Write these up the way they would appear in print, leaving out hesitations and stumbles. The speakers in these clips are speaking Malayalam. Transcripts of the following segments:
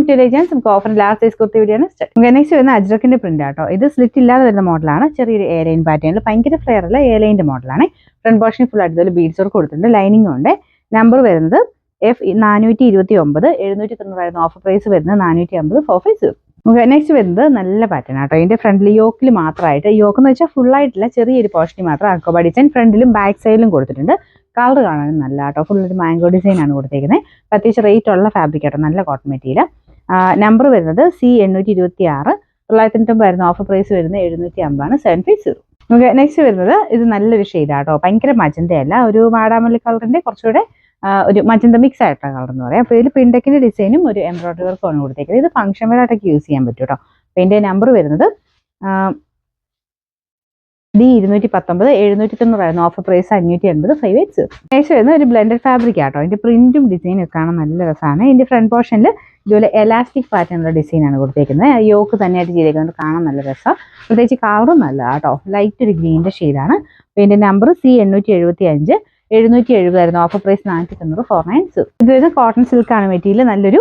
ടു നമുക്ക് offer last size kurti video ആണ്. നെക്സ്റ്റ് വരുന്ന അജ്രക്കിന്റെ പ്രിന്റ് ആട്ടോ. ഇത് സ്ലിറ്റ് ഇല്ലാതെ വരുന്ന മോഡലാണ്. ചെറിയൊരു എയർലൈൻ പാറ്റേണിൽ ഭയങ്കര ഫ്ലെയർ ഉള്ള എയർലൈൻ്റെ മോഡലാണ്. ഫ്രണ്ട് പോർഷൻ ഫുൾ ആയിട്ട് ബീഡ്സ് വർക്ക് കൊടുത്തിട്ടുണ്ട്. ലൈനിങ് ഉണ്ട്. നമ്പർ വരുന്നത് F429 790 ഓഫർ പ്രൈസ് വരുന്നത് 450 450. നെക്സ്റ്റ് വരുന്നത് നല്ല പാറ്റേൺ ആട്ടോ. ഇതിന്റെ ഫ്രണ്ടിൽ യോക്കിൽ മാത്രമായിട്ട്, യോക്ക് എന്ന് വെച്ചാൽ ഫുൾ ആയിട്ടില്ല, ചെറിയൊരു പോർഷനിൽ മാത്രം അക്കോബ ഡിസൈൻ ഫ്രണ്ടിലും ബാക്ക് സൈഡിലും കൊടുത്തിട്ടുണ്ട്. കളർ കാണാനും നല്ല ആട്ടോ. ഫുൾ ഒരു മാംഗോ ഡിസൈൻ ആണ് കൊടുത്തേക്കുന്നത്. അത്യാവശ്യം റേറ്റ് ഉള്ള ഫാബ്രിക് ആട്ടോ. നല്ല കോട്ടൺ മെറ്റീരിയൽ. നമ്പർ വരുന്നത് C826 990 വരുന്ന ഓഫർ പ്രൈസ് വരുന്നത് 750 750. നെക്സ്റ്റ് വരുന്നത് ഇത് നല്ലൊരു ഷെയ്ഡാട്ടോ. ഭയങ്കര മജന്തയല്ല, ഒരു വാടാമല്ലി കളറിന്റെ കുറച്ചുകൂടെ ഒരു മജന്ത മിക്സ് ആയിട്ടുള്ള കളർ എന്ന് പറയാം. അപ്പോൾ ഇതിൽ പിണ്ടക്കിന്റെ ഡിസൈനും ഒരു എംബ്രോയിഡറി വർക്കാണ് കൊടുത്തേക്കുന്നത്. ഇത് ഫംഗ്ഷൻ വെയറായിട്ടൊക്കെ യൂസ് ചെയ്യാൻ പറ്റും കേട്ടോ. അപ്പോൾ ഇതിന്റെ നമ്പർ വരുന്നത് D219 790 ആയിരുന്നു. Offer price 580 580. നെക്സ്റ്റ് വരുന്നത് ഒരു ബ്ലെൻഡഡ് ഫാബ്രിക് ആട്ടോ. ഇതിന്റെ പ്രിന്റും ഡിസൈനും ഒക്കെ കാണാൻ നല്ല രസമാണ്. ഇതിന്റെ ഫ്രണ്ട് പോർഷനിൽ ഇതുപോലെ എലാസ്റ്റിക് പാറ്റേണുള്ള ഡിസൈനാണ് കൊടുത്തേക്കുന്നത്. യോക്ക് തന്നെയായിട്ട് ചെയ്തേക്കുന്നത് കാണാൻ നല്ല രസമാണ്. പ്രത്യേകിച്ച് കളറും നല്ല കേട്ടോ. ലൈറ്റ് ഒരു ഗ്രീനിന്റെ ഷെയ്ഡാണ്. അപ്പോൾ ഇതിന്റെ നമ്പർ C875 770 ആയിരുന്നു. Offer price 490 490. ഇത് വരുന്ന കോട്ടൺ സിൽക്കാണ് മെറ്റീരിയൽ. നല്ലൊരു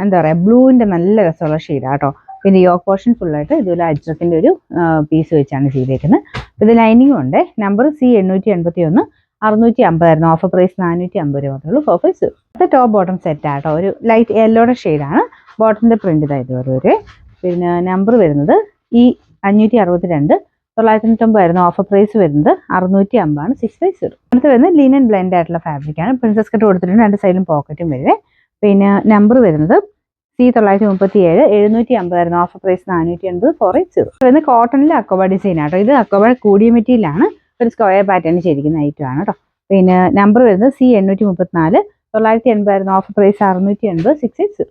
എന്താ പറയുക, ബ്ലൂവിന്റെ നല്ല രസമുള്ള ഷെയ്ഡാണ് കേട്ടോ. പിന്നെ യോക്ക് പോർഷൻ ഫുള്ളായിട്ട് ഇതുപോലെ അജ്രക്കിന്റെ ഒരു പീസ് വെച്ചാണ് ചെയ്തേക്കുന്നത്. ഇത് ലൈനിങ്ങും ഉണ്ട്. നമ്പർ C881 650 ആയിരുന്നു. ഓഫർ പ്രൈസ് 450 മാത്രമേ ഉള്ളൂ 450. ഇത് ടോപ്പ് ബോട്ടം സെറ്റ് ആട്ടോ. ഒരു ലൈറ്റ് യെല്ലോയുടെ ഷെയ്ഡാണ്. ബോട്ടത്തിന്റെ പ്രിന്റ് ഇതായത് ഒരു. പിന്നെ നമ്പർ വരുന്നത് E562 990 ആയിരുന്നു. ഓഫർ പ്രൈസ് വരുന്നത് 650 650. അടുത്ത് വരുന്നത് ലിനൻ ബ്ലെൻഡ് ആയിട്ടുള്ള ഫാബ്രിക് ആണ്. പ്രിൻസസ് കട്ട് കൊടുത്തിട്ടുണ്ട്. രണ്ട് സൈഡിലും പോക്കറ്റും വരുവേ. പിന്നെ നമ്പർ വരുന്നത് C937 750 ആയിരുന്നു. Offer price 480 480. വരുന്നത് കോട്ടണിലെ അക്കോബ ഡിസൈൻ ആട്ടോ. ഇത് അക്കോബ കൂടിയ മെറ്റീരിയലാണ്. ഒരു സ്ക്വയർ പാറ്റേൺ ചെയ്തിരിക്കുന്ന ഐറ്റം ആണ് കേട്ടോ. പിന്നെ നമ്പർ വരുന്നത് C834 980 ആയിരുന്നു. Offer price 680 680.